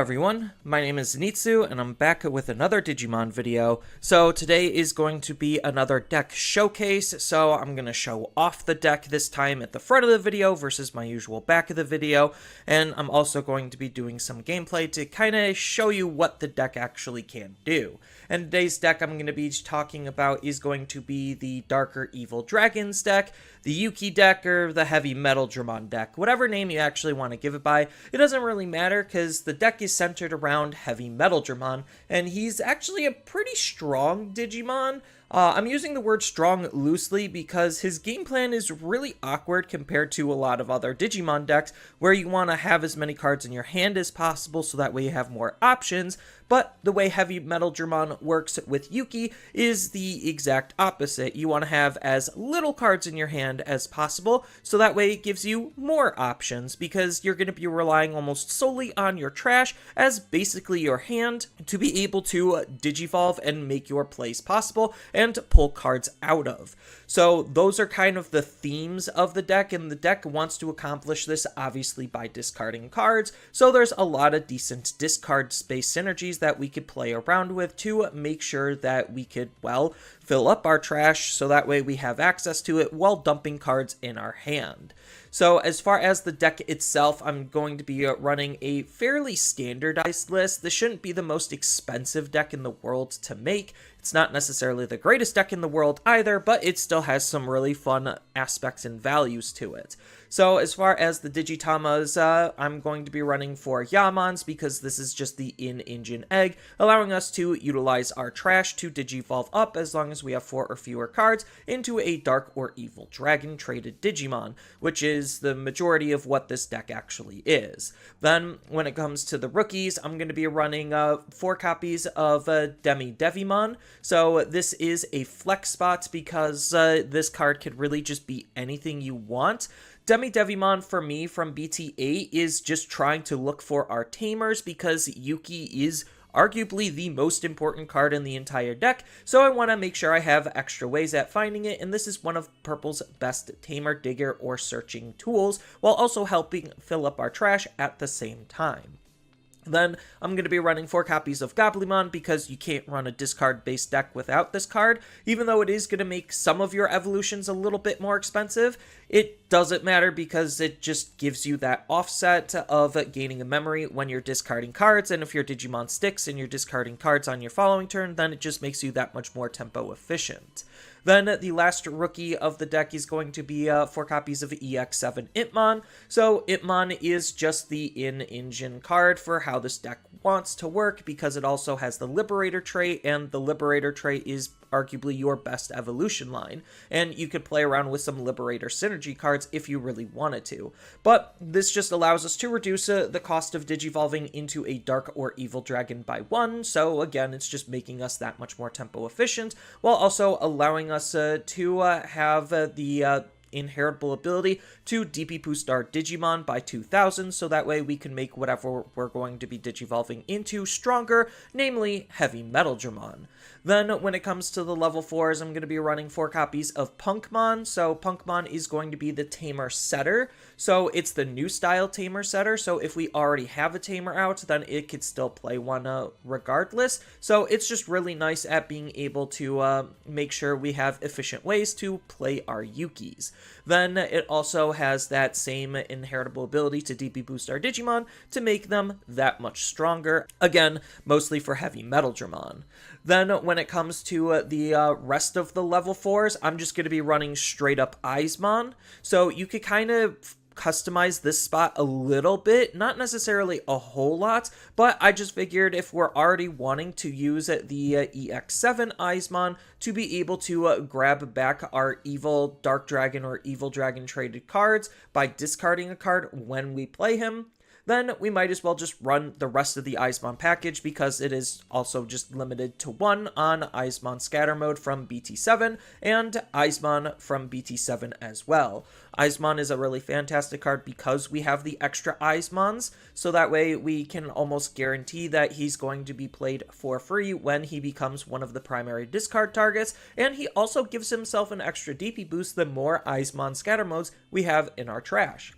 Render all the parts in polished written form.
everyone, my name is Zenitsu and I'm back with another Digimon video. So today is going to be another deck showcase, so I'm going to show off the deck this time at the front of the video versus my usual back of the video, and I'm also going to be doing some gameplay to kind of show you what the deck actually can do. And today's deck I'm going to be talking about is going to be the Darker Evil Dragons deck, the Yuuki deck, or the Heavymetal deck. Whatever name you actually want to give it by, it doesn't really matter because the deck is centered around Heavymetal, and he's actually a pretty strong Digimon. I'm using the word strong loosely because his game plan is really awkward compared to a lot of other Digimon decks where you want to have as many cards in your hand as possible so that way you have more options, but the way Heavymetal works with Yuuki is the exact opposite. You want to have as little cards in your hand as possible so that way it gives you more options because you're going to be relying almost solely on your trash as basically your hand to be able to digivolve and make your plays possible and pull cards out of. So those are kind of the themes of the deck, and the deck wants to accomplish this obviously by discarding cards, so there's a lot of decent discard space synergies that we could play around with to make sure that we could, well, fill up our trash so that way we have access to it while dumping cards in our hand. So as far as the deck itself, I'm going to be running a fairly standardized list. This shouldn't be the most expensive deck in the world to make. It's not necessarily the greatest deck in the world either, but it still has some really fun aspects and values to it. So as far as the Digitamas, I'm going to be running 4 Yamons because this is just the in-engine egg, allowing us to utilize our trash to digivolve up as long as we have 4 or fewer cards into a Dark or Evil Dragon traded Digimon, which is the majority of what this deck actually is. Then when it comes to the rookies, I'm going to be running 4 copies of Devimon. So this is a flex spot because this card could really just be anything you want. Devimon for me from BT8 is just trying to look for our Tamers because Yuuki is arguably the most important card in the entire deck, so I want to make sure I have extra ways at finding it, and this is one of Purple's best Tamer, Digger, or searching tools, while also helping fill up our trash at the same time. Then I'm going to be running 4 copies of Goblimon because you can't run a discard-based deck without this card. Even though it is going to make some of your evolutions a little bit more expensive, it doesn't matter because it just gives you that offset of gaining a memory when you're discarding cards, and if your Digimon sticks and you're discarding cards on your following turn, then it just makes you that much more tempo efficient. Then the last rookie of the deck is going to be 4 copies of EX07 Itmon. So Itmon is just the in-engine card for how this deck wants to work because it also has the Liberator trait, and the Liberator trait is arguably your best evolution line, and you could play around with some Liberator synergy cards if you really wanted to. But this just allows us to reduce the cost of digivolving into a Dark or Evil Dragon by 1, so again, it's just making us that much more tempo efficient, while also allowing us to have the inheritable ability to DP boost our Digimon by 2000, so that way we can make whatever we're going to be digivolving into stronger, namely Heavymetal. Then when it comes to the level 4s, I'm going to be running 4 copies of Punkmon. So Punkmon is going to be the Tamer setter, so it's the new style Tamer setter, so if we already have a Tamer out, then it could still play one regardless, so it's just really nice at being able to make sure we have efficient ways to play our Yukis. Then it also has that same inheritable ability to DP boost our Digimon to make them that much stronger, again, mostly for Heavymetal. Then when it comes to the rest of the level 4s, I'm just going to be running straight up Eismon, so you could kind of customize this spot a little bit, not necessarily a whole lot, but I just figured if we're already wanting to use the EX07 Eismon to be able to grab back our Evil Dark Dragon or Evil Dragon traded cards by discarding a card when we play him, then we might as well just run the rest of the Eismon package because it is also just limited to 1 on Eismon Scatter Mode from BT7 and Eismon from BT7 as well. Eismon is a really fantastic card because we have the extra Eismons, so that way we can almost guarantee that he's going to be played for free when he becomes one of the primary discard targets, and he also gives himself an extra DP boost the more Eismon Scatter Modes we have in our trash.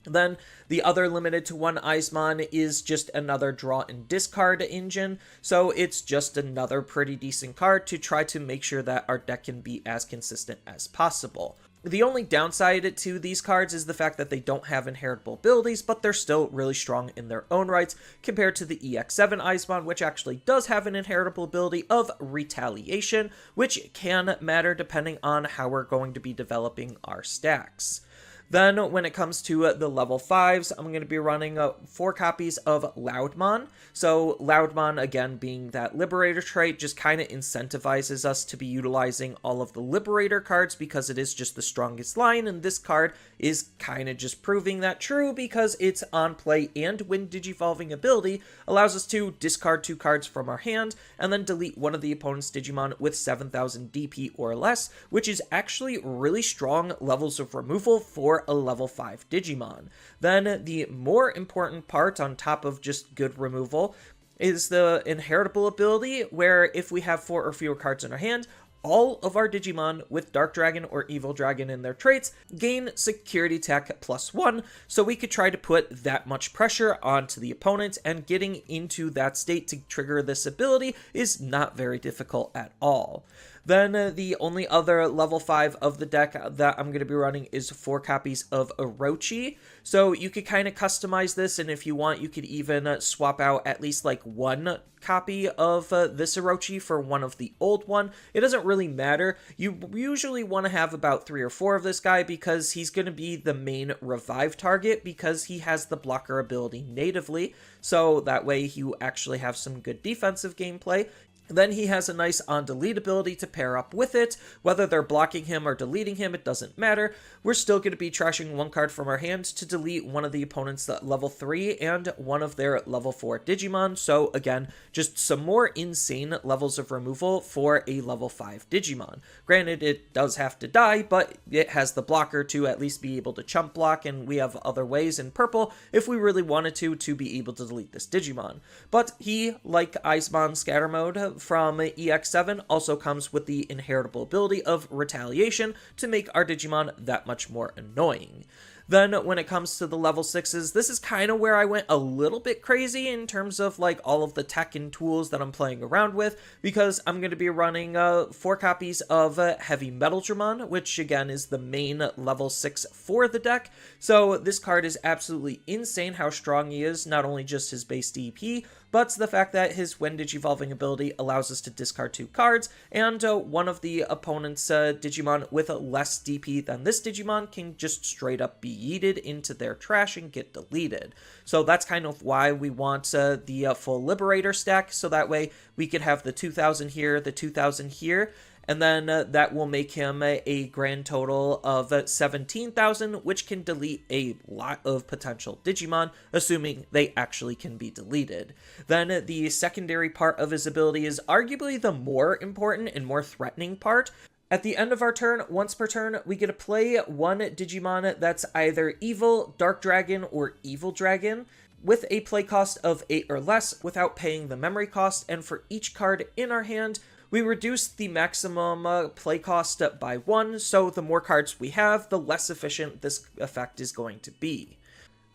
Then the other limited to one Eismon is just another draw and discard engine, so it's just another pretty decent card to try to make sure that our deck can be as consistent as possible. The only downside to these cards is the fact that they don't have inheritable abilities, but they're still really strong in their own rights compared to the EX07 Eismon, which actually does have an inheritable ability of retaliation, which can matter depending on how we're going to be developing our stacks. Then, when it comes to the level 5s, I'm going to be running 4 copies of Loudmon. So, Loudmon, again, being that Liberator trait, just kind of incentivizes us to be utilizing all of the Liberator cards because it is just the strongest line, and this card is kind of just proving that true because it's on play and when Digivolving ability allows us to discard 2 cards from our hand and then delete one of the opponent's Digimon with 7,000 DP or less, which is actually really strong levels of removal for a level 5 Digimon. Then the more important part on top of just good removal is the inheritable ability, where if we have 4 or fewer cards in our hand, all of our Digimon with Dark Dragon or Evil Dragon in their traits gain Security Tech +1, so we could try to put that much pressure onto the opponent, and getting into that state to trigger this ability is not very difficult at all. Then the only other level 5 of the deck that I'm going to be running is 4 copies of Orochi. So you could kind of customize this, and if you want, you could even swap out at least like 1 copy of this Orochi for one of the old one. It doesn't really matter. You usually want to have about 3 or 4 of this guy because he's going to be the main revive target because he has the blocker ability natively. So that way you actually have some good defensive gameplay. Then he has a nice on-delete ability to pair up with it. Whether they're blocking him or deleting him, it doesn't matter. We're still going to be trashing 1 card from our hand to delete one of the opponent's level 3 and one of their level 4 Digimon. So again, just some more insane levels of removal for a level 5 Digimon. Granted, it does have to die, but it has the blocker to at least be able to chump block, and we have other ways in purple if we really wanted to be able to delete this Digimon. But he, like Eismon Scatter Mode from EX07, also comes with the inheritable ability of retaliation to make our Digimon that much more annoying. Then when it comes to the level 6s, this is kind of where I went a little bit crazy in terms of like all of the tech and tools that I'm playing around with, because I'm going to be running 4 copies of Heavymetal, which again is the main level 6 for the deck. So this card is absolutely insane how strong he is, not only just his base DP, but the fact that his when Digivolving ability allows us to discard 2 cards, and one of the opponent's Digimon with less DP than this Digimon can just straight up be yeeted into their trash and get deleted. So that's kind of why we want the full Liberator stack, so that way we could have the 2,000 here, the 2,000 here, and then that will make him a grand total of 17,000, which can delete a lot of potential Digimon, assuming they actually can be deleted. Then the secondary part of his ability is arguably the more important and more threatening part. At the end of our turn, once per turn, we get to play 1 Digimon that's either Evil, Dark Dragon, or Evil Dragon, with a play cost of 8 or less without paying the memory cost, and for each card in our hand, we reduce the maximum play cost by 1, so the more cards we have, the less efficient this effect is going to be.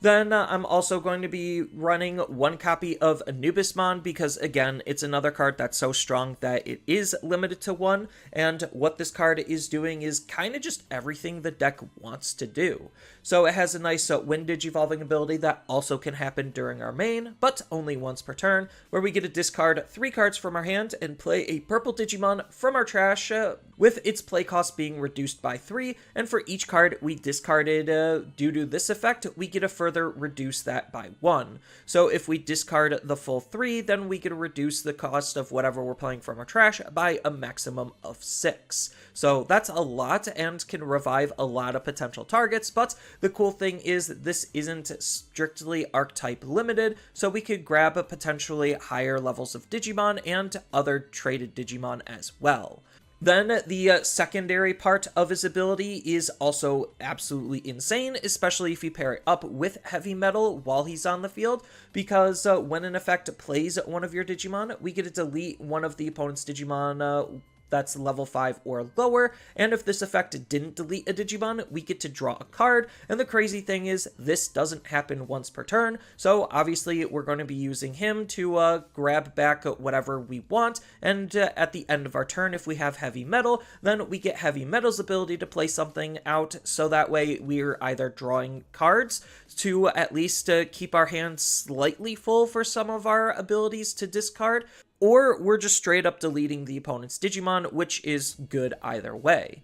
Then I'm also going to be running 1 copy of Anubismon because, again, it's another card that's so strong that it is limited to 1, and what this card is doing is kind of just everything the deck wants to do. So it has a nice when Digivolving ability that also can happen during our main, but only once per turn, where we get to discard 3 cards from our hand and play a purple Digimon from our trash, with its play cost being reduced by 3, and for each card we discarded due to this effect, we get a further reduce that by 1. So if we discard the full 3, then we can reduce the cost of whatever we're playing from our trash by a maximum of 6. So that's a lot and can revive a lot of potential targets, but the cool thing is this isn't strictly archetype limited, so we could grab potentially higher levels of Digimon and other traded Digimon as well. Then the secondary part of his ability is also absolutely insane, especially if you pair it up with Heavymetal while he's on the field, because when an effect plays one of your Digimon, we get to delete one of the opponent's Digimon that's level 5 or lower, and if this effect didn't delete a Digimon, we get to draw a card, and the crazy thing is this doesn't happen once per turn, so obviously we're going to be using him to grab back whatever we want, and at the end of our turn, if we have Heavy Metal, then we get Heavy Metal's ability to play something out, so that way we're either drawing cards to at least keep our hands slightly full for some of our abilities to discard, or we're just straight up deleting the opponent's Digimon, which is good either way.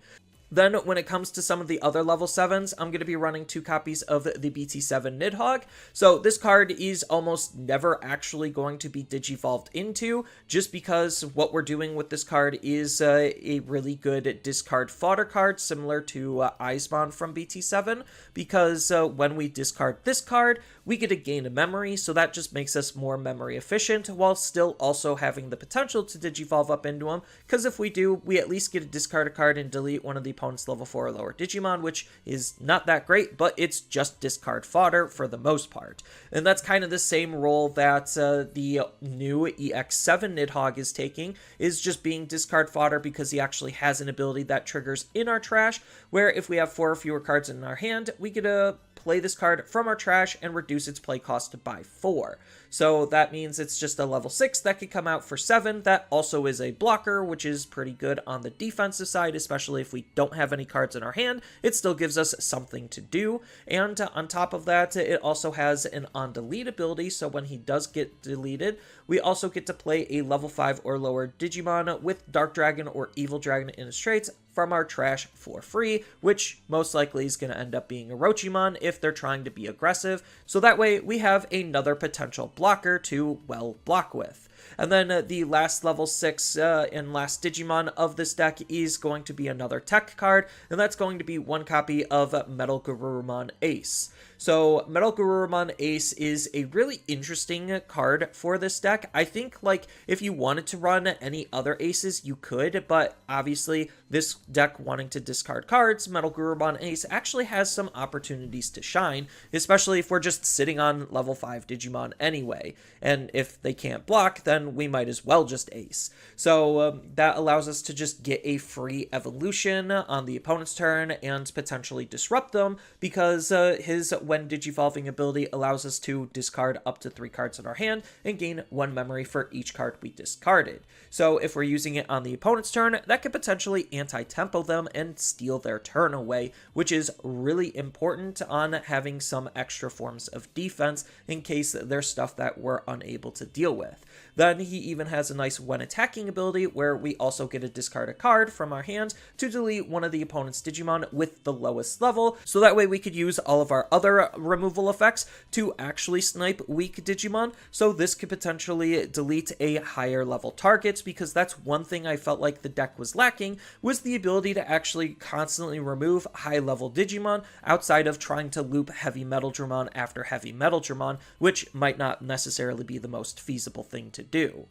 Then, when it comes to some of the other level 7s, I'm going to be running 2 copies of the BT7 Nidhogg. So this card is almost never actually going to be digivolved into, just because what we're doing with this card is a really good discard fodder card, similar to Eisbon from BT7, because when we discard this card, we get to gain a memory, so that just makes us more memory efficient, while still also having the potential to digivolve up into him, because if we do, we at least get to discard a card and delete one of the opponent's level 4 or lower Digimon, which is not that great, but it's just discard fodder for the most part. And that's kind of the same role that the new EX07 Nidhogg is taking, is just being discard fodder because he actually has an ability that triggers in our trash, where if we have 4 or fewer cards in our hand, we get to play this card from our trash and reduce its play cost by 4. So that means it's just a level 6 that could come out for 7. That also is a blocker, which is pretty good on the defensive side, especially if we don't have any cards in our hand. It still gives us something to do. And on top of that, it also has an on-delete ability, so when he does get deleted, we also get to play a level 5 or lower Digimon with Dark Dragon or Evil Dragon in its traits from our trash for free, which most likely is going to end up being Orochimon if they're trying to be aggressive. So that way we have another potential blocker to, well, block with. And then the last level 6 and last Digimon of this deck is going to be another tech card, and that's going to be 1 copy of Metal Garurumon Ace. So Metal Garurumon Ace is a really interesting card for this deck. I think, like, if you wanted to run any other aces, you could, but obviously this deck wanting to discard cards, Metal Garurumon Ace actually has some opportunities to shine, especially if we're just sitting on level 5 Digimon anyway. And if they can't block, then we might as well just ace. So that allows us to just get a free evolution on the opponent's turn and potentially disrupt them, because his when digivolving ability allows us to discard up to 3 cards in our hand and gain 1 memory for each card we discarded. So if we're using it on the opponent's turn, that could potentially anti-tempo them and steal their turn away, which is really important on having some extra forms of defense in case there's stuff that we're unable to deal with. Then he even has a nice when attacking ability where we also get to discard a card from our hands to delete one of the opponent's Digimon with the lowest level, so that way we could use all of our other removal effects to actually snipe weak Digimon. So this could potentially delete a higher level targets, because that's one thing I felt like the deck was lacking, was the ability to actually constantly remove high level Digimon outside of trying to loop Heavymetaldramon after Heavymetaldramon, which might not necessarily be the most feasible thing to do.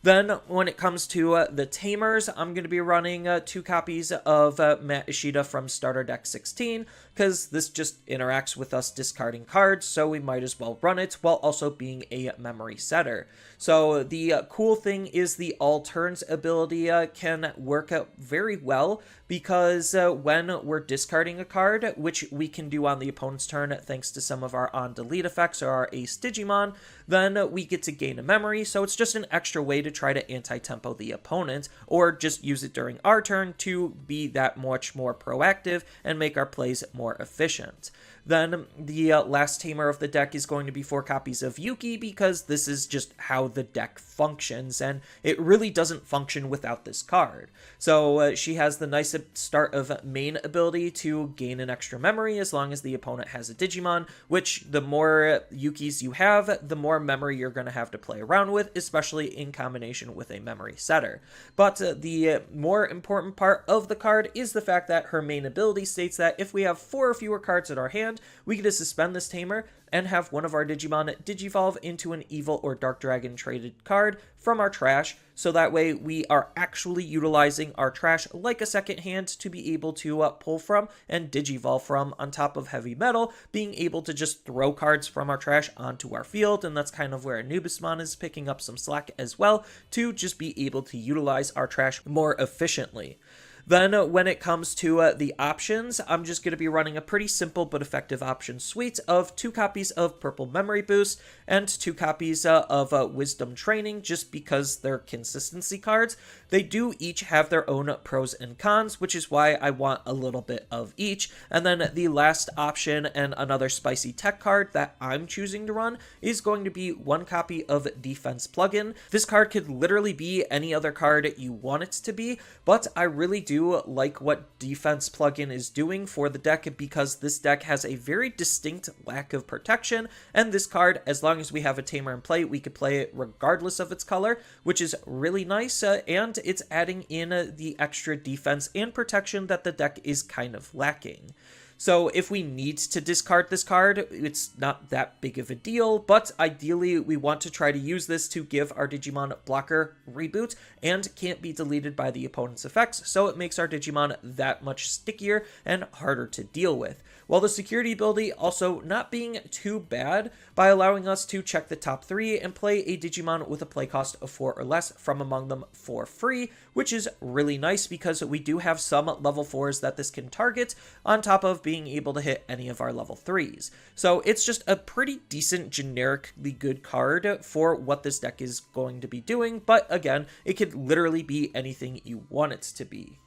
Then, when it comes to the Tamers, I'm going to be running 2 copies of Matt Ishida from Starter Deck 16, because this just interacts with us discarding cards, so we might as well run it, while also being a memory setter. So the cool thing is the all turns ability can work out very well, because when we're discarding a card, which we can do on the opponent's turn thanks to some of our on-delete effects or our Ace Digimon, then we get to gain a memory, so it's just an extra way to try to anti-tempo the opponent, or just use it during our turn to be that much more proactive and make our plays more efficient. Then the last Tamer of the deck is going to be 4 copies of Yuuki, because this is just how the deck functions, and it really doesn't function without this card. So she has the nice start of main ability to gain an extra memory as long as the opponent has a Digimon, which the more Yukis you have, the more memory you're going to have to play around with, especially in combination with a memory setter. But the more important part of the card is the fact that her main ability states that if we have 4 or fewer cards in our hand, hand, we get to suspend this Tamer and have one of our Digimon digivolve into an Evil or Dark Dragon traded card from our trash, so that way we are actually utilizing our trash like a second hand to be able to pull from and digivolve from, on top of Heavymetal being able to just throw cards from our trash onto our field, and that's kind of where Anubismon is picking up some slack as well, to just be able to utilize our trash more efficiently. Then when it comes to the options, I'm just going to be running a pretty simple but effective option suite of 2 copies of Purple Memory Boost and 2 copies of Wisdom Training, just because they're consistency cards. They do each have their own pros and cons, which is why I want a little bit of each. And then the last option and another spicy tech card that I'm choosing to run is going to be 1 copy of Defense Plugin. This card could literally be any other card you want it to be, but I really do like what Defense Plugin is doing for the deck, because this deck has a very distinct lack of protection, and this card, as long as we have a Tamer in play, we could play it regardless of its color, which is really nice, and it's adding in the extra defense and protection that the deck is kind of lacking. So if we need to discard this card, it's not that big of a deal, but ideally we want to try to use this to give our Digimon blocker reboot and can't be deleted by the opponent's effects, so it makes our Digimon that much stickier and harder to deal with. While the security ability also not being too bad by allowing us to check the top 3 and play a Digimon with a play cost of 4 or less from among them for free, which is really nice because we do have some level 4s that this can target, on top of being able to hit any of our level 3s. So it's just a pretty decent, generically good card for what this deck is going to be doing, but again, it could literally be anything you want it to be.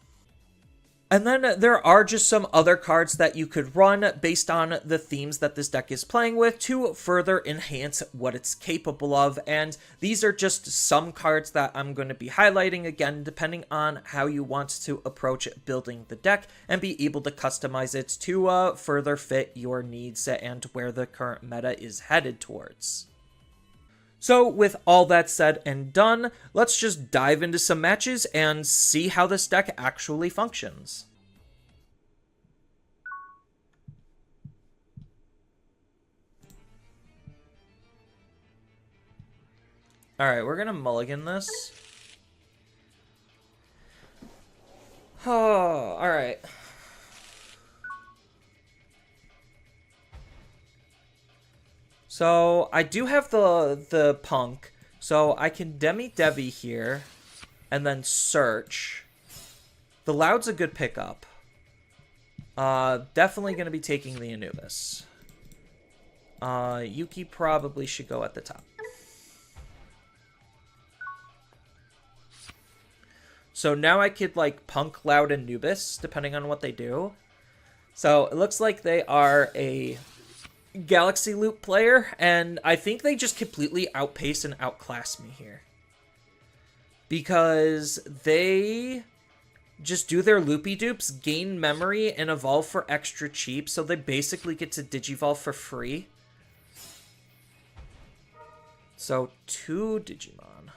And then there are just some other cards that you could run based on the themes that this deck is playing with to further enhance what it's capable of. And these are just some cards that I'm going to be highlighting, again, depending on how you want to approach building the deck and be able to customize it to further fit your needs and where the current meta is headed towards. So with all that said and done, let's just dive into some matches and see how this deck actually functions. Alright, we're gonna mulligan this. Oh, alright. So I do have the punk, so I can Demi-Devi here, and then search. The Loud's a good pickup. Definitely going to be taking the Anubis. Yuuki probably should go at the top. So now I could like punk, Loud, and Anubis, depending on what they do. So it looks like they are a Galaxy Loop player, and I think they just completely outpace and outclass me here, because they just do their loopy dupes, gain memory, and evolve for extra cheap, so they basically get to digivolve for free. So 2 Digimon.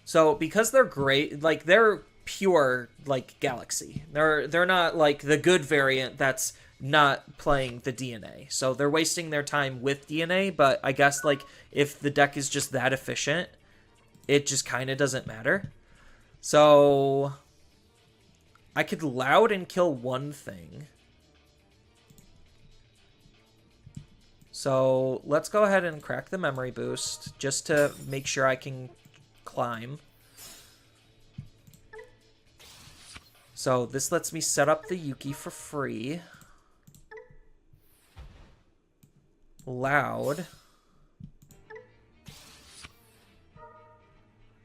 So because they're great, like they're pure like Galaxy, they're not like the good variant that's not playing the DNA. So they're wasting their time with DNA, but I guess like if the deck is just that efficient, it just kind of doesn't matter. So I could Loud and kill one thing. So let's go ahead and crack the memory boost just to make sure I can climb. So this lets me set up the Yuuki for free. Loud.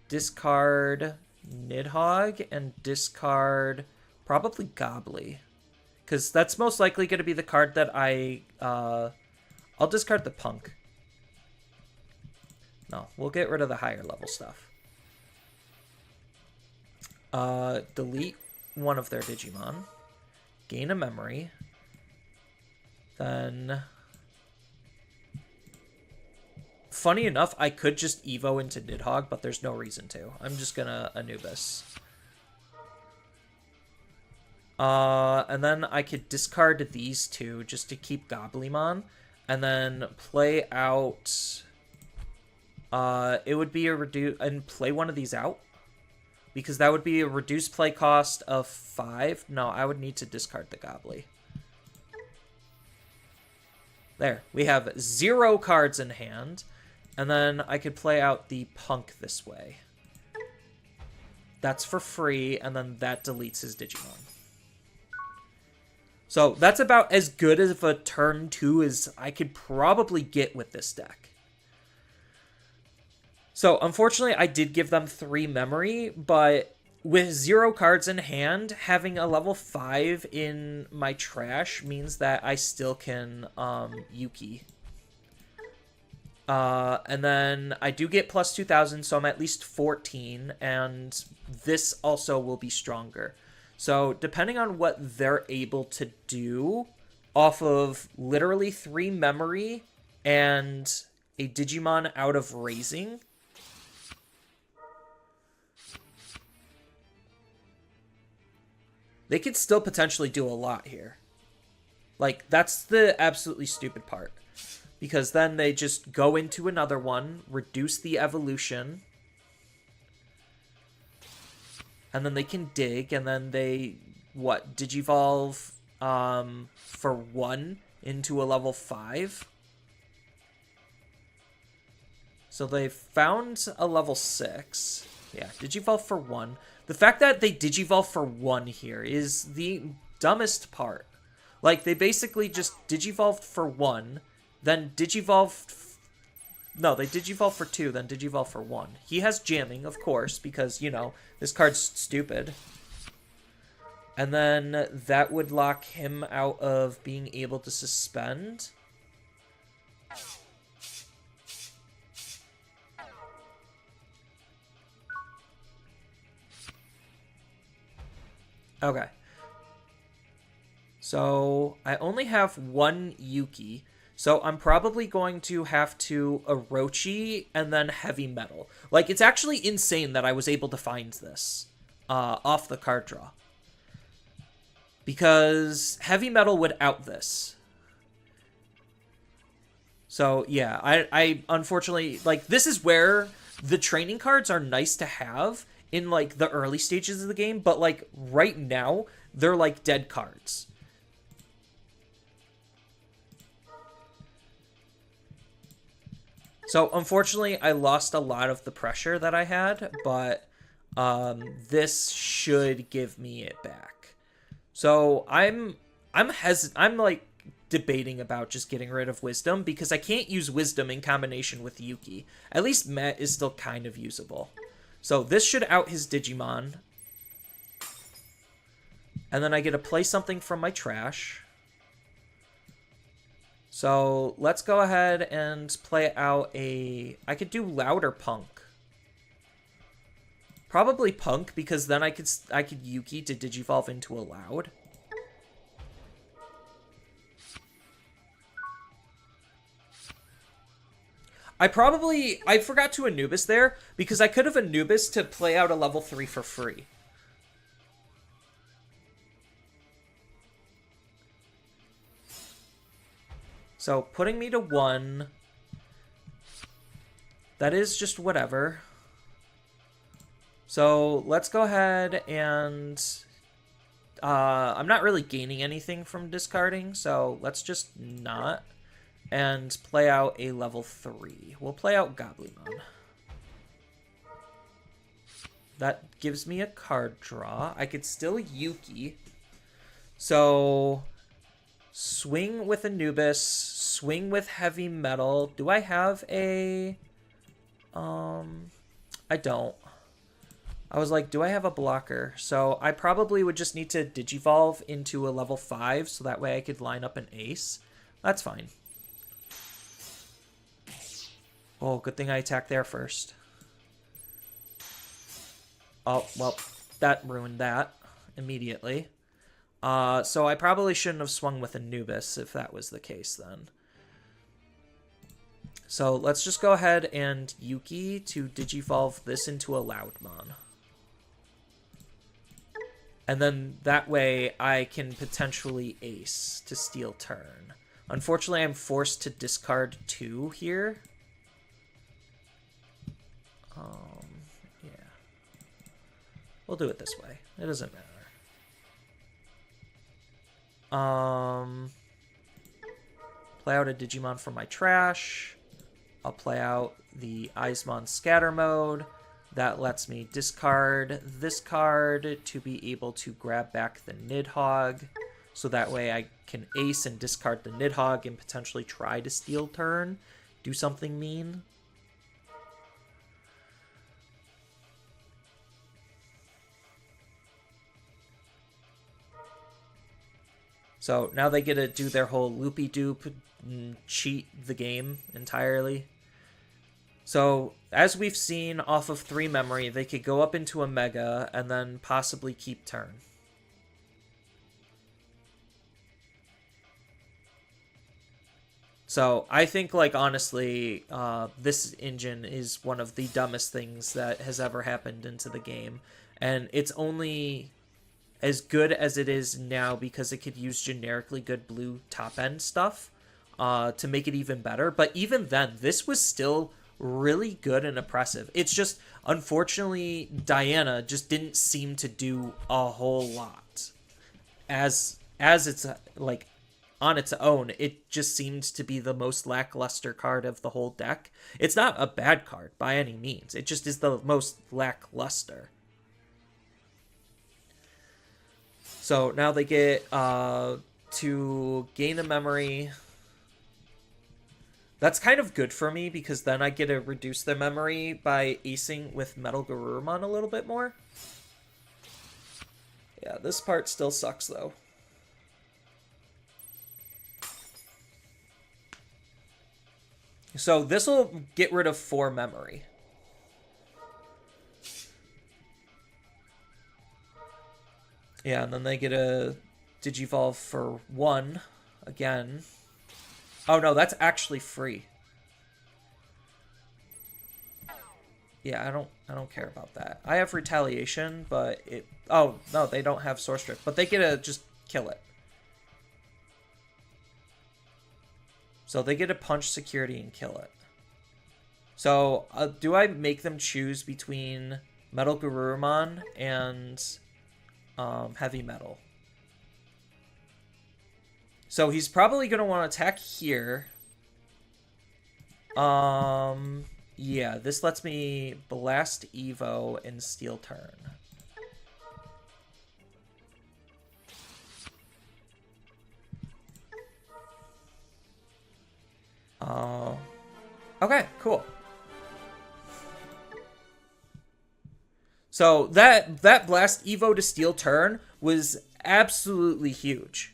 Discard Nidhogg and discard probably Gobbly, because that's most likely going to be the card that I'll discard the punk. No, we'll get rid of the higher level stuff. Delete one of their Digimon. Gain a memory. Then funny enough, I could just Evo into Nidhogg, but there's no reason to. I'm just gonna Anubis. And then I could discard these two just to keep Gobblemon. And then play out... it would be a reduce... And play one of these out. Because that would be a reduced play cost of 5. No, I would need to discard the Gobbly. There. We have 0 cards in hand. And then I could play out the Punk this way. That's for free, and then that deletes his Digimon. So that's about as good of a turn 2 as I could probably get with this deck. So unfortunately, I did give them 3 memory, but with 0 cards in hand, having a level 5 in my trash means that I still can Yuuki. And then I do get plus 2,000, so I'm at least 14, and this also will be stronger. So depending on what they're able to do, off of literally 3 memory and a Digimon out of raising, they could still potentially do a lot here. Like, that's the absolutely stupid part. Because then they just go into another one, reduce the evolution, and then they can dig, and then they, what, Digivolve for 1 into a level 5? So they found a level 6. Yeah, Digivolve for 1. The fact that they Digivolve for 1 here is the dumbest part. Like, they basically just Digivolved for 1, then Digivolved... No, they Digivolve for 2, then Digivolve for 1. He has jamming, of course, because, you know, this card's stupid. And then that would lock him out of being able to suspend. Okay. So, I only have 1 Yuuki. So I'm probably going to have to Orochi and then Heavymetal. Like, it's actually insane that I was able to find this off the card draw. Because Heavymetal would out this. So, yeah, I unfortunately, like, this is where the training cards are nice to have in, like, the early stages of the game. But, like, right now, they're, like, dead cards. So, unfortunately, I lost a lot of the pressure that I had, but this should give me it back. So, I'm like debating about just getting rid of Wisdom because I can't use Wisdom in combination with Yuuki. At least Met is still kind of usable. So, this should out his Digimon. And then I get to play something from my trash. So let's go ahead and play out a... I could do Loud or Punk. Probably Punk, because then I could Yuuki to Digivolve into a Loud. I forgot to Anubis there, because I could have Anubis to play out a level 3 for free. So, putting me to 1, that is just whatever. So, let's go ahead and, I'm not really gaining anything from discarding, so let's just not, and play out a level 3. We'll play out Gobblemon. That gives me a card draw. I could still Yuuki. So... swing with Anubis, swing with Heavymetal. Do I have a... I don't. I was like, do I have a blocker? So I probably would just need to Digivolve into a level 5, so that way I could line up an ace. That's fine. Oh, good thing I attacked there first. Oh, well, that ruined that immediately. So I probably shouldn't have swung with Anubis if that was the case then. So let's just go ahead and Yuuki to Digivolve this into a Loudmon. And then that way I can potentially ace to steal turn. Unfortunately, I'm forced to discard 2 here. Yeah. We'll do it this way. It doesn't matter. Play out a Digimon from my trash. I'll play out the Eismon Scatter Mode. That lets me discard this card to be able to grab back the Nidhogg. So that way I can ace and discard the Nidhogg and potentially try to steal turn. Do something mean. So now they get to do their whole loopy-doop and cheat the game entirely. So, as we've seen off of 3 memory, they could go up into a Mega and then possibly keep turn. So, I think, like, honestly, this engine is one of the dumbest things that has ever happened into the game. And it's only as good as it is now because it could use generically good blue top-end stuff to make it even better. But even then, this was still really good and oppressive. It's just, unfortunately, Diana just didn't seem to do a whole lot. As it's, like, on its own, it just seems to be the most lackluster card of the whole deck. It's not a bad card by any means. It just is the most lackluster. So now they get to gain a memory. That's kind of good for me because then I get to reduce their memory by acing with Metal Garurumon a little bit more. Yeah, this part still sucks though. So this will get rid of 4 memory. Yeah, and then they get a Digivolve for 1 again. Oh no, that's actually free. Yeah, I don't care about that. I have Retaliation, but it... Oh, no, they don't have Source Drift, but they get to just kill it. So they get to punch security and kill it. So, do I make them choose between Metal Garurumon and Heavymetal? So he's probably going to want to attack here. Yeah, this lets me blast Evo and steal turn. Okay, cool. So that blast Evo to steal turn was absolutely huge.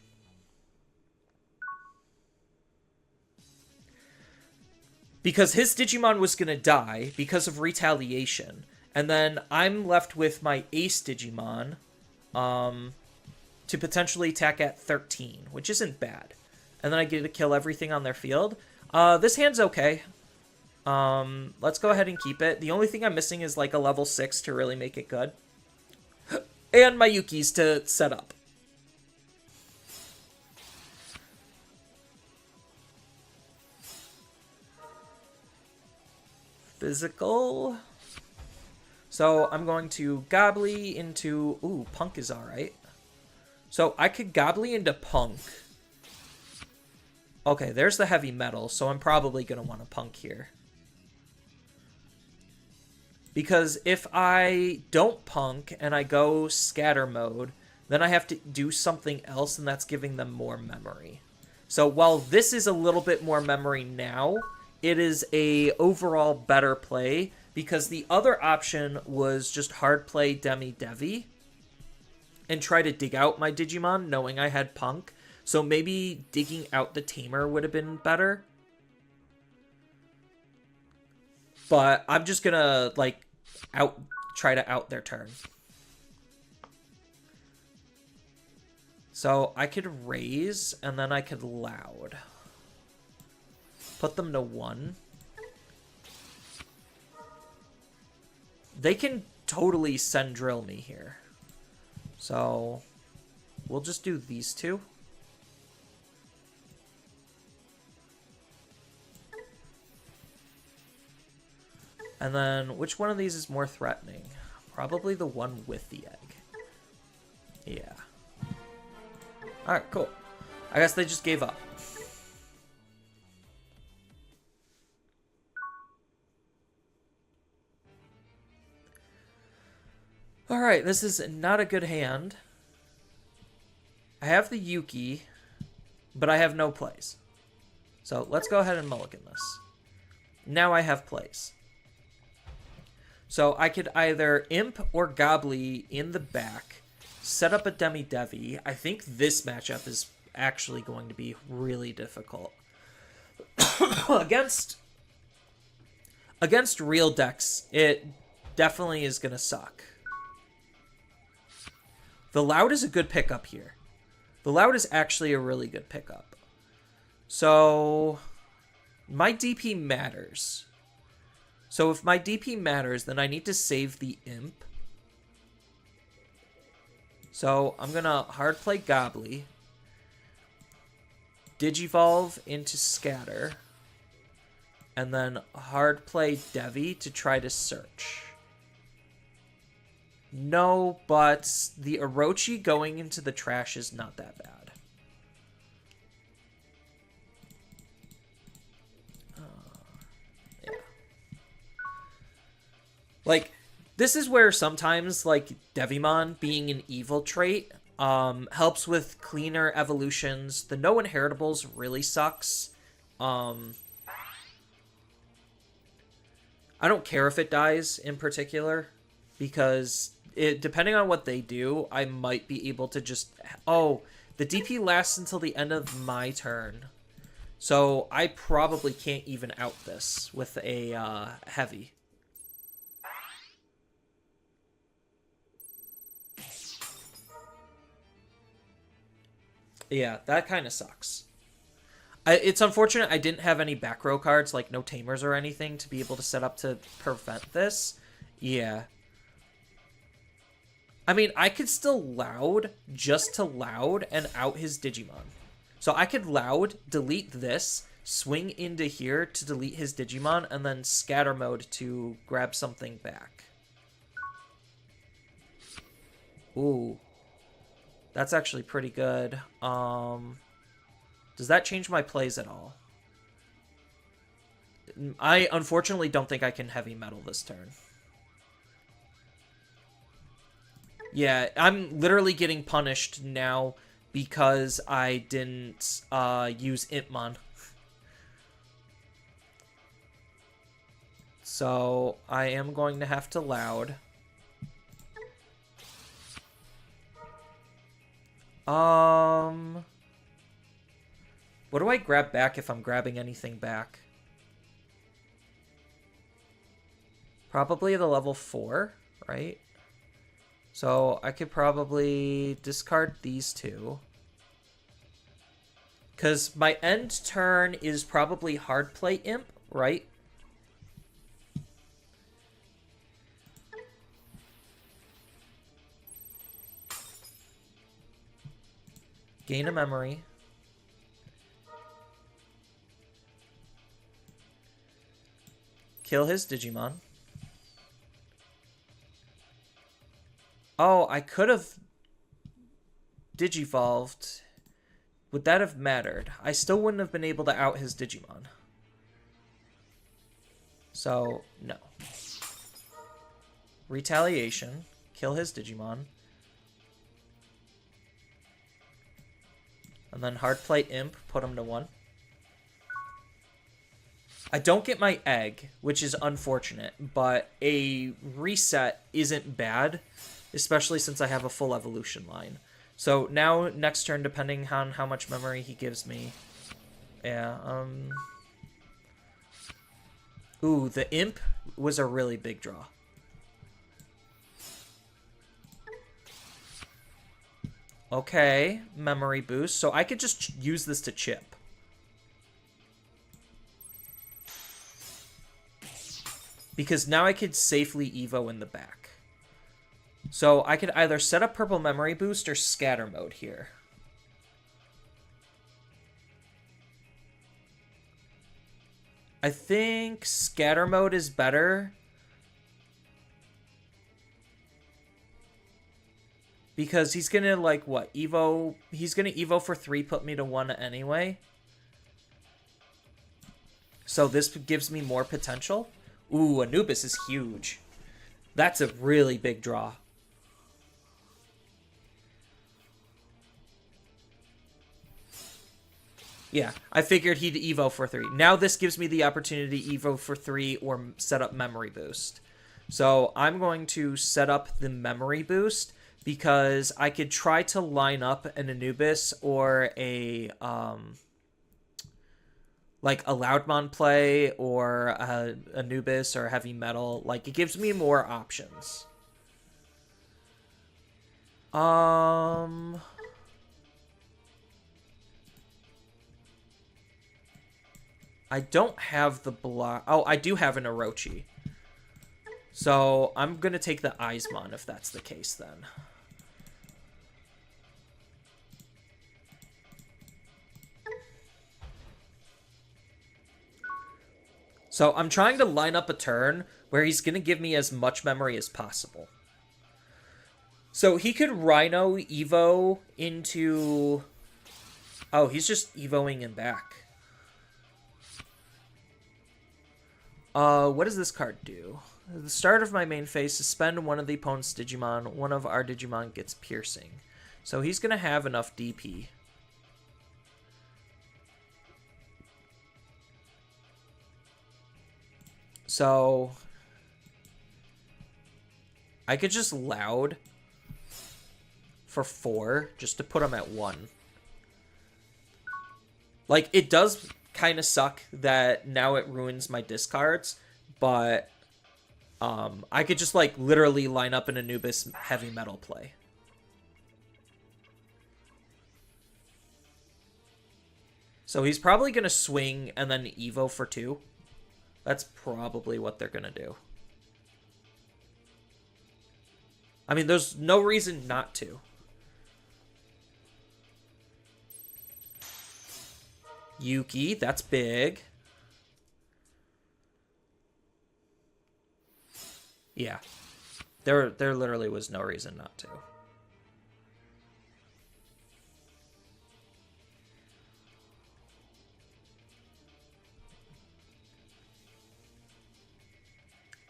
Because his Digimon was going to die because of retaliation. And then I'm left with my Ace Digimon to potentially attack at 13, which isn't bad. And then I get to kill everything on their field. This hand's okay. Let's go ahead and keep it. The only thing I'm missing is like a level 6 to really make it good. And my Yuukis to set up. Physical. So I'm going to Gobbly into... Ooh, Punk is alright. So I could Gobbly into Punk. Okay, there's the Heavymetal, so I'm probably going to want a Punk here. Because if I don't Punk and I go Scatter Mode, then I have to do something else, and that's giving them more memory. So while this is a little bit more memory now, it is a overall better play, because the other option was just hard play Demi-Devi and try to dig out my Digimon knowing I had Punk. So maybe digging out the Tamer would have been better. But I'm just gonna, like, try to out their turn. So I could raise, and then I could loud. Put them to 1. They can totally send drill me here. So we'll just do these two. And then which one of these is more threatening? Probably the one with the egg. Yeah. Alright, cool. I guess they just gave up. Alright, this is not a good hand. I have the Yuuki, but I have no plays. So let's go ahead and mulligan this. Now I have plays. So I could either Imp or Gobbly in the back, set up a Demi-Devi. I think this matchup is actually going to be really difficult. Against real decks, it definitely is going to suck. The Loud is a good pickup here. The Loud is actually a really good pickup. So my DP matters. So if my DP matters, then I need to save the Imp. So I'm going to hard play Gobbly. Digivolve into Scatter. And then hard play Devi to try to search. No, but the Orochi going into the trash is not that bad. Yeah. Like, this is where sometimes, like, Devimon being an evil trait helps with cleaner evolutions. The no inheritables really sucks. I don't care if it dies in particular, because depending on what they do, I might be able to just... Oh, the DP lasts until the end of my turn. So I probably can't even out this with a heavy. Yeah, that kind of sucks. It's unfortunate I didn't have any back row cards, like no Tamers or anything, to be able to set up to prevent this. Yeah. I mean, I could still Loud, just to Loud, and out his Digimon. So I could Loud, delete this, swing into here to delete his Digimon, and then Scatter Mode to grab something back. Ooh. That's actually pretty good. Does that change my plays at all? I unfortunately don't think I can heavy metal this turn. Yeah, I'm literally getting punished now because I didn't use Impmon. So I am going to have to Loud. What do I grab back if I'm grabbing anything back? Probably the level 4, right? So I could probably discard these two. Because my end turn is probably hard play Imp, right? Gain a memory. Kill his Digimon. Oh, I could have Digivolved. Would that have mattered? I still wouldn't have been able to out his Digimon. So, no. Retaliation. Kill his Digimon. And then hard play Imp, put him to 1. I don't get my egg, which is unfortunate, but a reset isn't bad, especially since I have a full evolution line. So now, next turn, depending on how much memory he gives me. Yeah, Ooh, the Imp was a really big draw. Okay, memory boost. So I could just use this to chip. Because now I could safely Evo in the back. So I could either set up purple memory boost or scatter mode here. I think scatter mode is better. Because he's gonna, like, what? Evo... He's gonna Evo for 3, put me to 1 anyway. So this gives me more potential. Ooh, Anubis is huge. That's a really big draw. Yeah, I figured he'd Evo for 3. Now this gives me the opportunity to Evo for 3 or set up memory boost. So I'm going to set up the memory boost because I could try to line up an Anubis or a like a Loudmon play or a Anubis or Heavy Metal. Like, it gives me more options. I don't have the block. Oh, I do have an Orochi. So I'm going to take the Eismon if that's the case then. So I'm trying to line up a turn where he's going to give me as much memory as possible. So he could Rhino Evo into... Oh, he's just Evoing him back. What does this card do? At the start of my main phase, suspend one of the opponent's Digimon. One of our Digimon gets piercing. So he's going to have enough DP. So I could just Loud for 4 just to put him at 1. Like, it does kind of suck that now it ruins my discards, but I could just, like, literally line up an Anubis Heavy Metal play. So he's probably going to swing and then Evo for 2. That's probably what they're going to do. I mean, there's no reason not to. Yuuki, that's big. Yeah. There literally was no reason not to.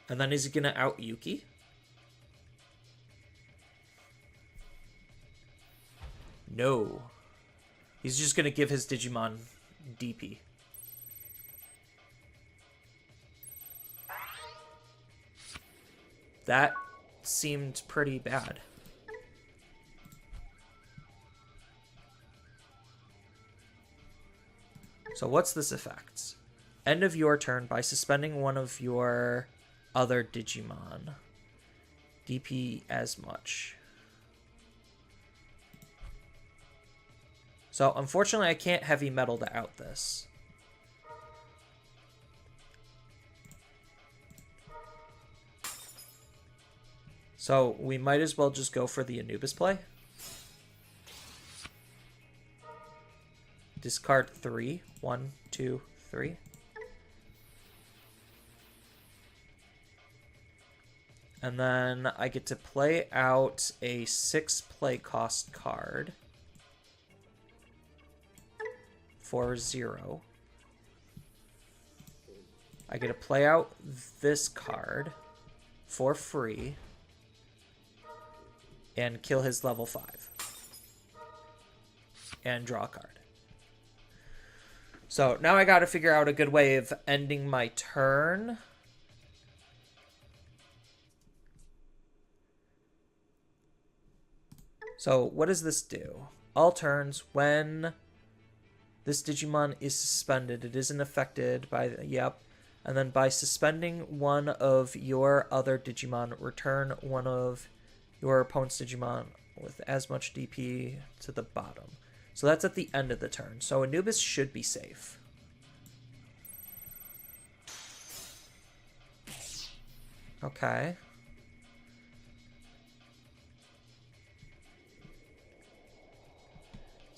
And then is he going to out Yuuki? No. He's just going to give his Digimon DP. That seemed pretty bad. So what's this effect? End of your turn by suspending one of your other Digimon. DP as much. So unfortunately I can't Heavy Metal to out this. So we might as well just go for the Anubis play. Discard 3. 1, 2, 3. And then I get to play out a 6 play cost card for 0. I get to play out this card for free and kill his level 5. And draw a card. So now I gotta figure out a good way of ending my turn. So what does this do? All turns, when this Digimon is suspended, it isn't affected by the, yep. And then by suspending one of your other Digimon, return one of your opponent's Digimon with as much DP to the bottom. So that's at the end of the turn. So Anubis should be safe. Okay.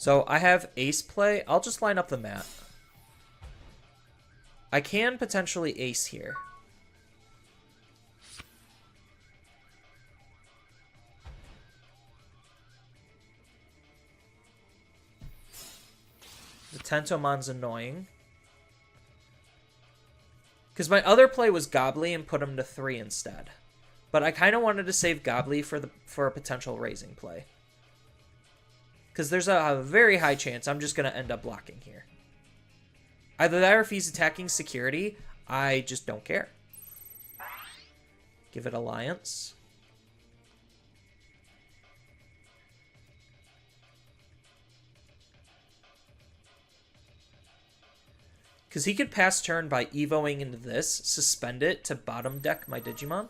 So I have ace play. I'll just line up the mat. I can potentially ace here. The Tentomon's annoying. Because my other play was Gobbly and put him to 3 instead. But I kind of wanted to save Gobbly for a potential raising play. Because there's a very high chance I'm just going to end up blocking here. Either that or if he's attacking security, I just don't care. Give it Alliance. Because he could pass turn by evoing into this, suspend it to bottom deck my Digimon.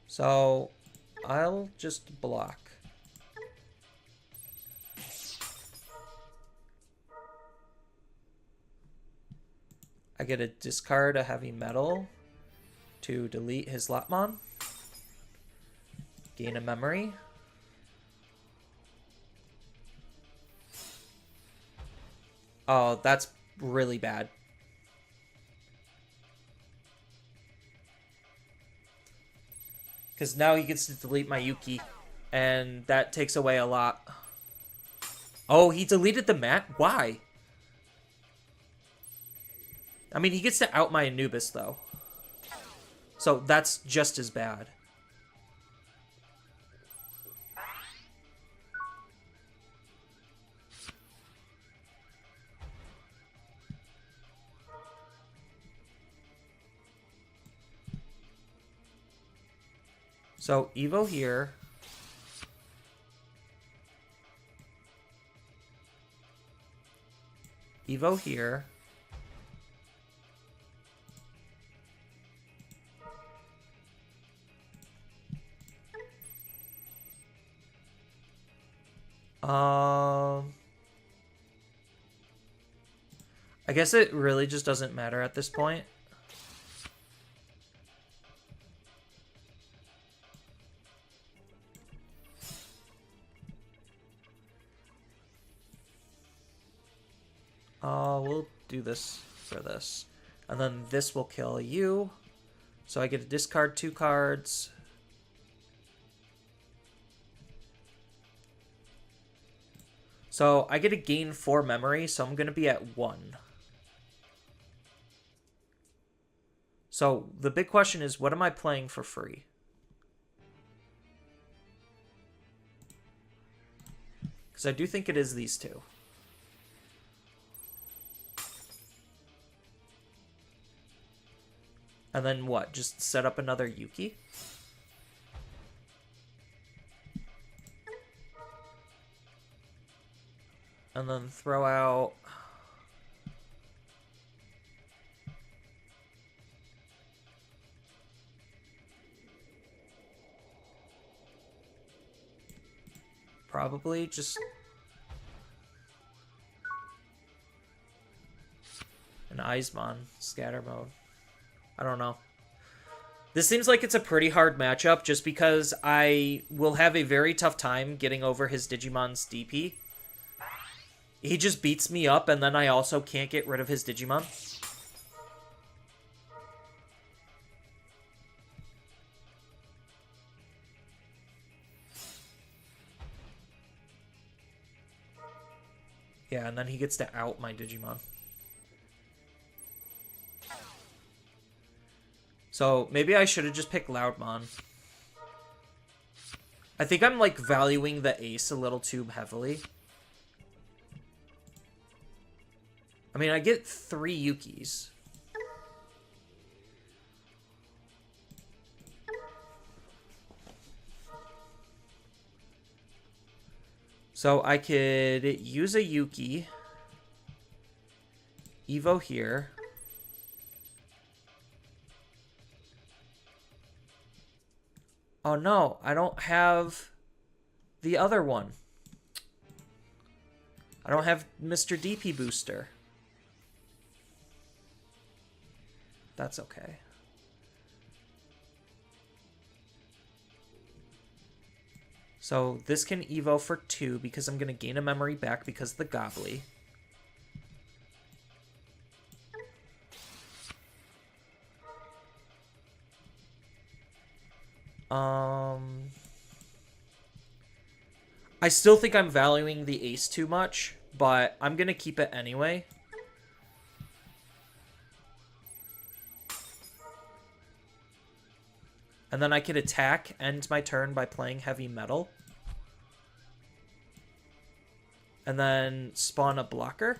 So I'll just block. I get to discard a heavy metal to delete his Lotmon. Gain a memory. Oh, that's really bad. Because now he gets to delete my Yuuki, and that takes away a lot. Oh, he deleted the mat? Why? I mean, he gets to out my Anubis, though. So that's just as bad. So Evo here. Evo here. I guess it really just doesn't matter at this point. We'll do this for this. And then this will kill you. So I get to discard 2 cards. So I get to gain 4 memory, so I'm going to be at 1. So the big question is, what am I playing for free? Because I do think it is these two. And then what? Just set up another Yuuki? And then throw out... probably just... an Eismon scatter mode. I don't know. This seems like it's a pretty hard matchup just because I will have a very tough time getting over his Digimon's DP. He just beats me up, and then I also can't get rid of his Digimon. Yeah, and then he gets to out my Digimon. So maybe I should have just picked Loudmon. I think I'm like valuing the ace a little too heavily. I mean, I get 3 Yukis. So I could use a Yuuki. Evo here. Oh no, I don't have the other one. I don't have Mr. DP Booster. that's okay. So this can evo for 2 because I'm going to gain a memory back because of the Gobbly. I still think I'm valuing the ace too much, but I'm going to keep it anyway. And then I could attack, end my turn by playing heavy metal. And then spawn a blocker.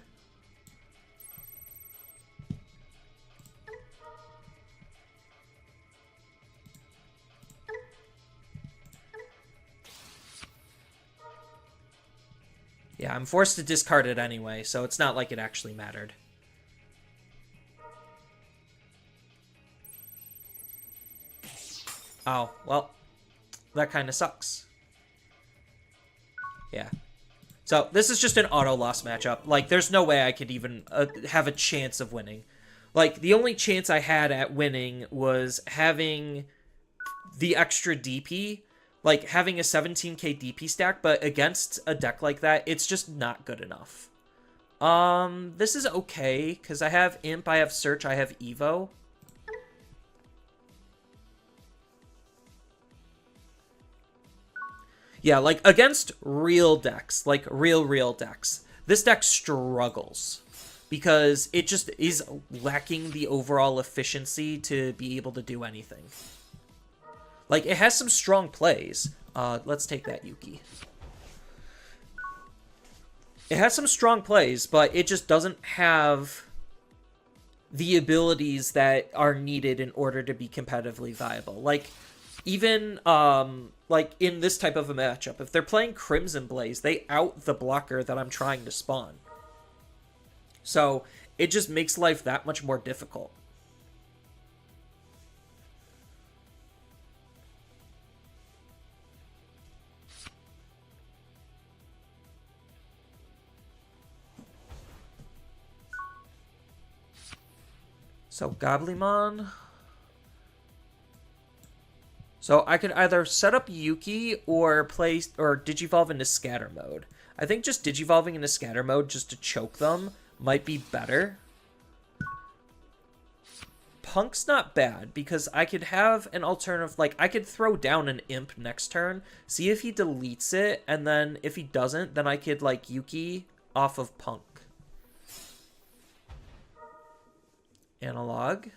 Yeah, I'm forced to discard it anyway, so it's not like it actually mattered. Oh, well, that kind of sucks. Yeah. So, this is just an auto-loss matchup. Like, there's no way I could even have a chance of winning. Like, the only chance I had at winning was having the extra DP, like, having a 17k DP stack, but against a deck like that, it's just not good enough. This is okay, because I have Imp, I have Search, I have Evo. Yeah, like, against real decks, like, real decks, this deck struggles. Because it just is lacking the overall efficiency to be able to do anything. Like, it has some strong plays. Let's take that Yuuki. It has some strong plays, but it just doesn't have the abilities that are needed in order to be competitively viable. Like, even, like, in this type of a matchup, if they're playing Crimson Blaze, they out the blocker that I'm trying to spawn. So, it just makes life that much more difficult. So, Gobblemon. So, I could either set up Yuuki or Digivolve into Scatter Mode. I think just Digivolving into Scatter Mode just to choke them might be better. Punk's not bad, because I could have an alternative, like, I could throw down an Imp next turn, see if he deletes it, and then if he doesn't, then I could, like, Yuuki off of Punk. Analog.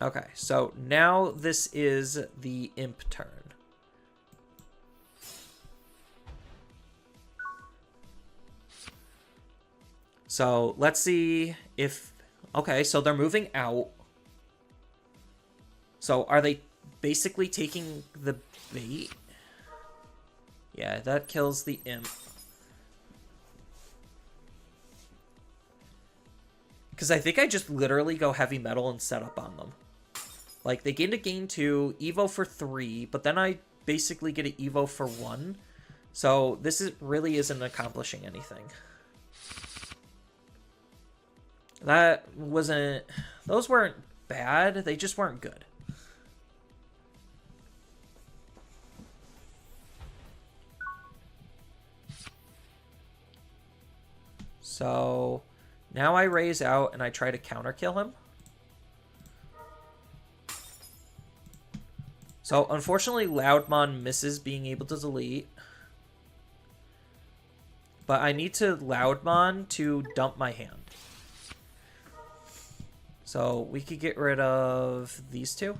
Okay, so now this is the Imp turn. So let's see if... Okay, so they're moving out. So are they basically taking the bait? Yeah, that kills the Imp. Because I think I just literally go heavy metal and set up on them. Like, they gain 2, Evo for 3, but then I basically get an Evo for 1. So this really isn't accomplishing anything. That wasn't... Those weren't bad, they just weren't good. So now I raise out and I try to counter kill him. So unfortunately Loudmon misses being able to delete. But I need to Loudmon to dump my hand. So we could get rid of these two.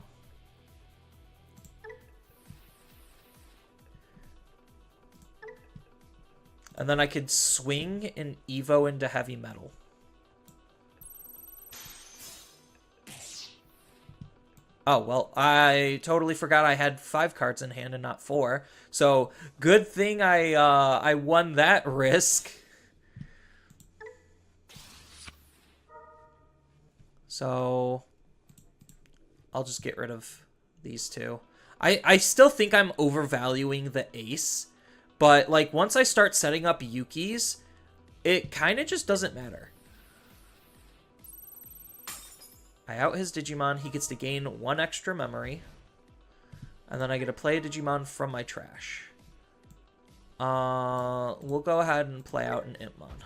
And then I could swing and Evo into heavy metal. Oh, well, I totally forgot I had 5 cards in hand and not 4. So, good thing I won that risk. So, I'll just get rid of these two. I still think I'm overvaluing the ace, But, like, once I start setting up Yuukis, it kind of just doesn't matter. I out his Digimon. He gets to gain 1 extra memory. And then I get to play a Digimon from my trash. We'll go ahead and play out an Impmon.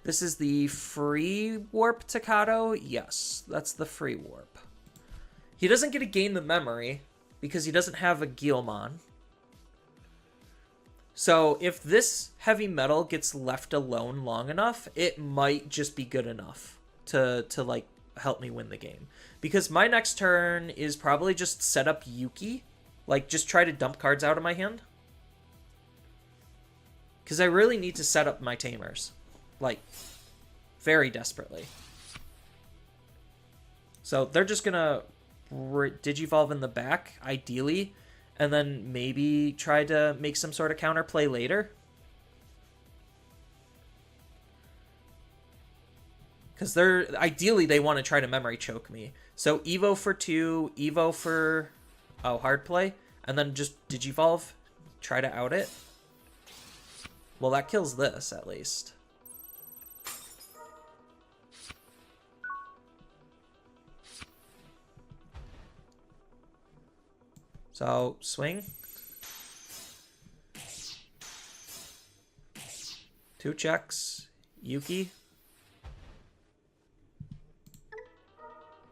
This is the free warp Takato? Yes, that's the free warp. He doesn't get to gain the memory because he doesn't have a Guilmon. So if this heavy metal gets left alone long enough, it might just be good enough to like help me win the game. Because my next turn is probably just set up Yuuki. Like, just try to dump cards out of my hand. Because I really need to set up my Tamers. Like, very desperately. So they're just going to Digivolve in the back, ideally. And then maybe try to make some sort of counterplay later. Because ideally they want to try to memory choke me. So Evo for 2, Evo for hard play, and then just Digivolve, try to out it. Well, that kills this at least. So swing. 2 checks. Yuuki.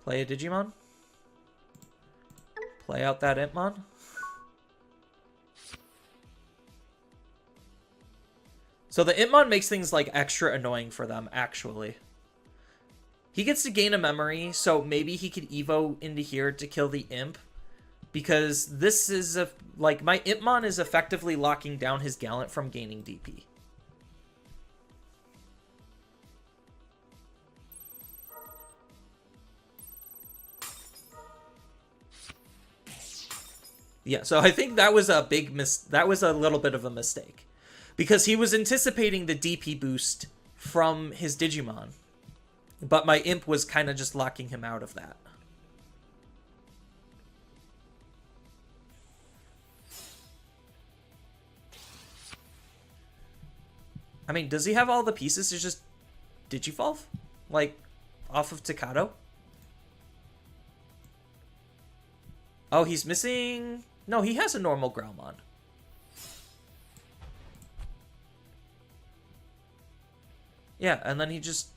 Play a Digimon. Play out that Impmon. So the Impmon makes things like extra annoying for them, actually. He gets to gain a memory, so maybe he could Evo into here to kill the Imp. Because this is like, my Impmon is effectively locking down his Gallant from gaining DP. Yeah, so I think that was a that was a little bit of a mistake. Because he was anticipating the DP boost from his Digimon. But my Imp was kind of just locking him out of that. I mean, does he have all the pieces to just Digivolve? Like, off of Takato? Oh, he's missing... No, he has a normal Growlmon. Yeah, and then he just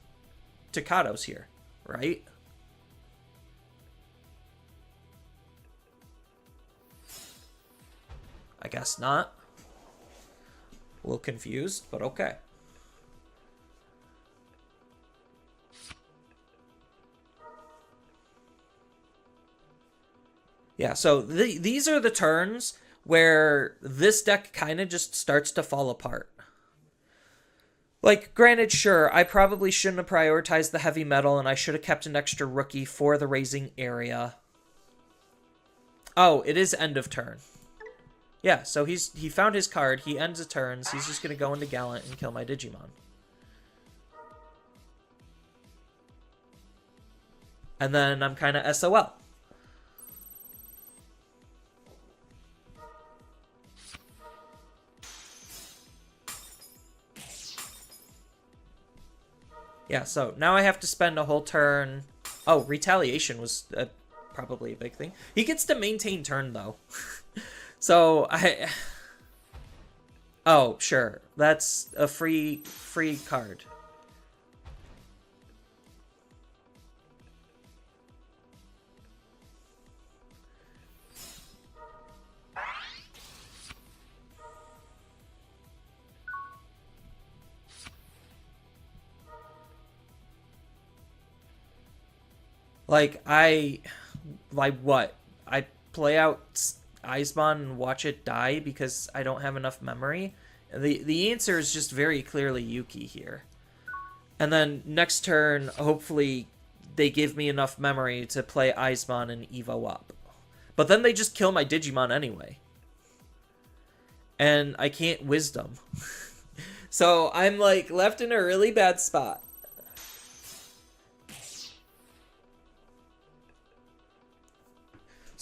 Takato's here, right? I guess not. A little confused, but okay. Yeah, so these are the turns where this deck kind of just starts to fall apart. Like, granted, sure, I probably shouldn't have prioritized the heavy metal, and I should have kept an extra rookie for the raising area. Oh, it is end of turn. Yeah, so he found his card. He ends the turns. He's just going to go into Gallant and kill my Digimon. And then I'm kind of SOL. Yeah, so now I have to spend a whole turn. Oh, retaliation was probably a big thing. He gets to maintain turn, though. So, oh, sure. That's a free card. Like, what? I play out Icebon and watch it die because I don't have enough memory? The answer is just very clearly Yuuki here. And then next turn, hopefully they give me enough memory to play Icebon and Evo up. But then they just kill my Digimon anyway. And I can't Wisdom. So I'm like left in a really bad spot.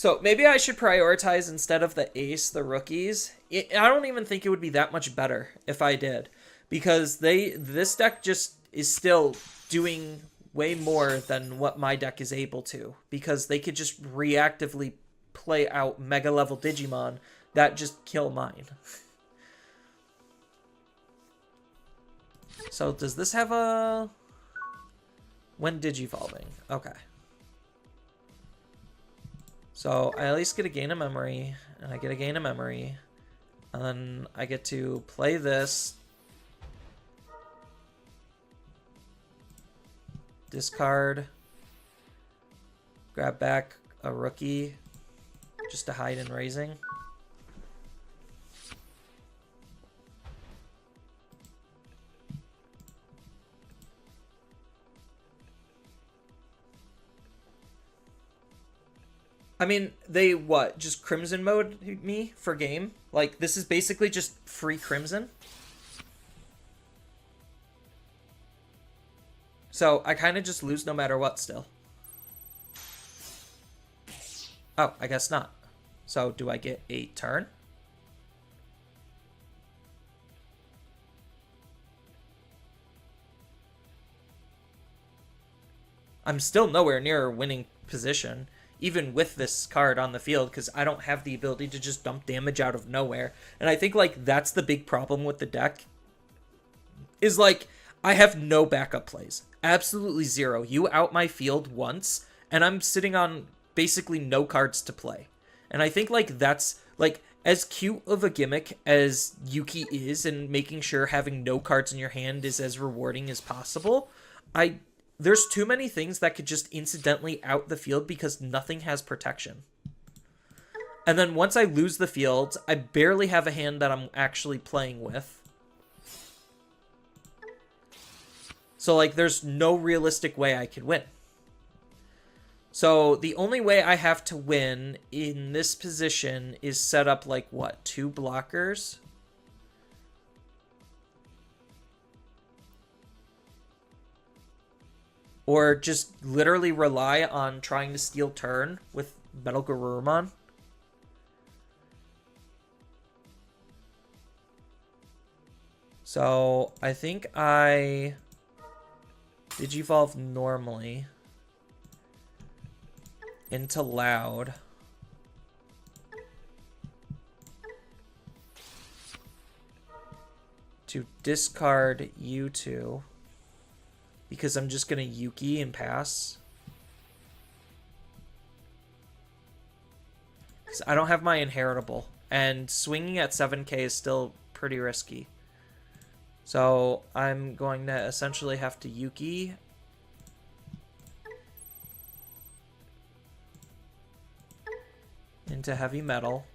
So maybe I should prioritize instead of the ace, the rookies. I don't even think it would be that much better if I did, because this deck just is still doing way more than what my deck is able to, because they could just reactively play out mega level Digimon that just kill mine. So does this have a when digivolving? Okay. So I at least get a gain of memory, and I get a gain of memory, and then I get to play this, discard, grab back a rookie just to hide in raising. I mean, they what? Just Crimson mode me for game? Like, this is basically just free Crimson. So, I kind of just lose no matter what still. Oh, I guess not. So, do I get a turn? I'm still nowhere near a winning position, even with this card on the field, because I don't have the ability to just dump damage out of nowhere. And I think, like, that's the big problem with the deck. Is, like, I have no backup plays. Absolutely zero. You out my field once, and I'm sitting on basically no cards to play. And I think, like, that's, like, as cute of a gimmick as Yuuki is, and making sure having no cards in your hand is as rewarding as possible, there's too many things that could just incidentally out the field because nothing has protection. And then once I lose the field, I barely have a hand that I'm actually playing with. So, like, there's no realistic way I could win. So, the only way I have to win in this position is set up, like, what, 2 blockers? Or just literally rely on trying to steal turn with Metal Garurumon. So, I think I Digivolve normally into Loud. To discard you two. Because I'm just going to Yuuki and pass. Because I don't have my inheritable. And swinging at 7k is still pretty risky. So I'm going to essentially have to Yuuki. Into heavy metal.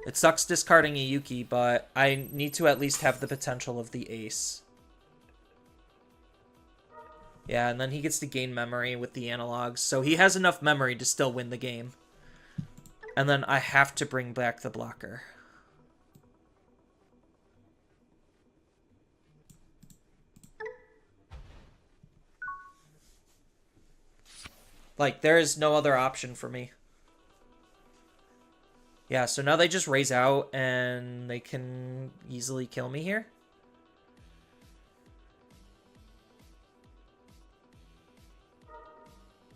It sucks discarding a Yuuki, but I need to at least have the potential of the ace. Yeah, and then he gets to gain memory with the analogs, so he has enough memory to still win the game. And then I have to bring back the blocker. Like, there is no other option for me. Yeah, so now they just raise out, and they can easily kill me here.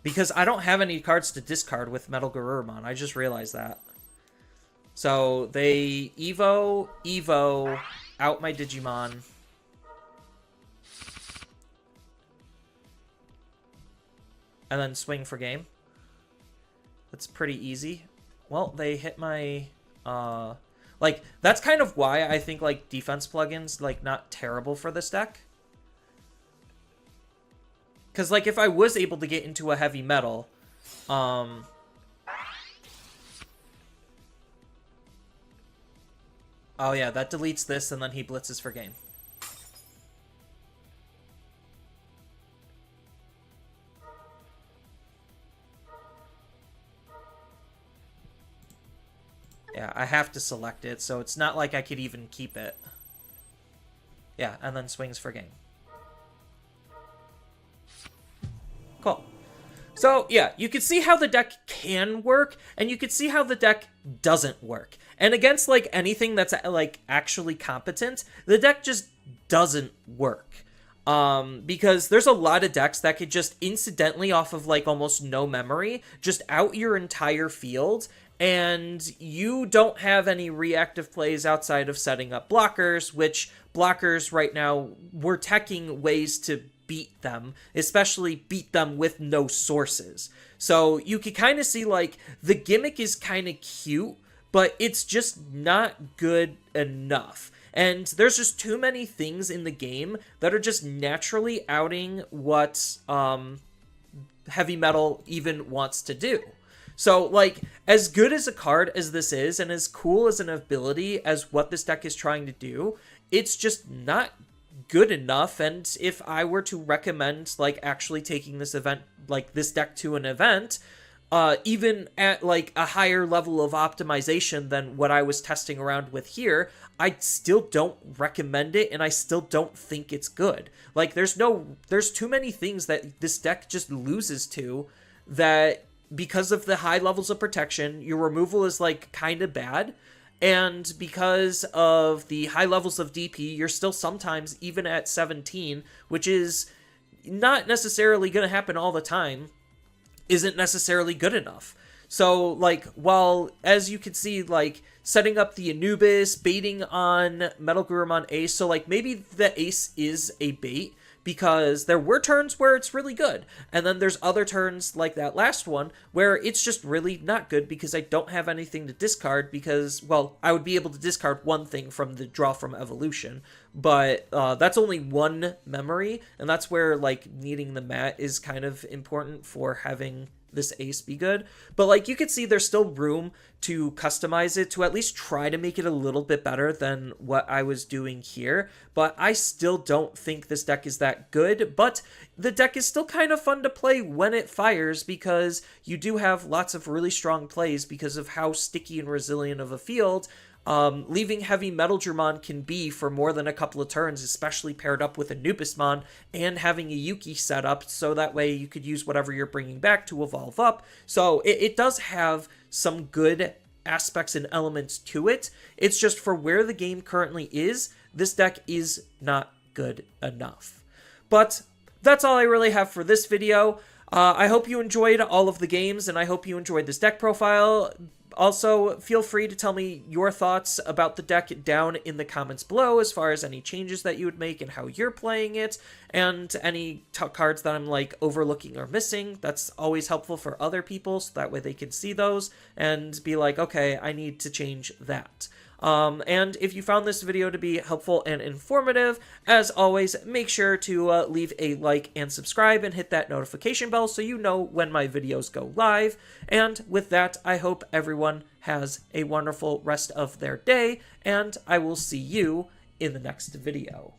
Because I don't have any cards to discard with Metal Garurumon. I just realized that. So they Evo, out my Digimon. And then swing for game. That's pretty easy. Well, they hit my, like, that's kind of why I think, like, defense plugins, like, not terrible for this deck. Because, like, if I was able to get into a heavy metal, oh, yeah, that deletes this, and then he blitzes for game. Yeah, I have to select it, so it's not like I could even keep it. Yeah, and then swings for game. So yeah, you can see how the deck can work, and you can see how the deck doesn't work. And against like anything that's like actually competent, the deck just doesn't work. Because there's a lot of decks that could just incidentally, off of like almost no memory, just out your entire field, and you don't have any reactive plays outside of setting up blockers, which blockers right now, we're teching ways to beat them, especially beat them with no sources. So you can kind of see like the gimmick is kind of cute, but it's just not good enough. And there's just too many things in the game that are just naturally outing what Heavy Metal even wants to do. So, like, as good as a card as this is, and as cool as an ability as what this deck is trying to do, it's just not good enough. And if I were to recommend, like, actually taking this event, like, this deck to an event, even at, like, a higher level of optimization than what I was testing around with here, I still don't recommend it, and I still don't think it's good. Like, there's too many things that this deck just loses to, that because of the high levels of protection, your removal is, like, kind of bad, and because of the high levels of DP, you're still sometimes, even at 17, which is not necessarily going to happen all the time, isn't necessarily good enough. So, like, while, as you can see, like, setting up the Anubis, baiting on Metal Gurumon Ace, so, like, maybe the Ace is a bait, because there were turns where it's really good, and then there's other turns, like that last one, where it's just really not good, because I don't have anything to discard, because, well, I would be able to discard one thing from the draw from Evolution, but that's only one memory, and that's where, like, needing the mat is kind of important for having this ace be good. But, like, you can see there's still room to customize it to at least try to make it a little bit better than what I was doing here, but I still don't think this deck is that good. But the deck is still kind of fun to play when it fires, because you do have lots of really strong plays because of how sticky and resilient of a field leaving heavymetaldramon can be for more than a couple of turns, especially paired up with Anubismon and having a Yuuki set up, so that way you could use whatever you're bringing back to evolve up. So it does have some good aspects and elements to it. It's just for where the game currently is, this deck is not good enough. But that's all I really have for this video. I hope you enjoyed all of the games, and I hope you enjoyed this deck profile. Also, feel free to tell me your thoughts about the deck down in the comments below, as far as any changes that you would make and how you're playing it, and any cards that I'm, like, overlooking or missing. That's always helpful for other people, so that way they can see those and be like, okay, I need to change that. And if you found this video to be helpful and informative, as always, make sure to leave a like and subscribe and hit that notification bell so you know when my videos go live. And with that, I hope everyone has a wonderful rest of their day, and I will see you in the next video.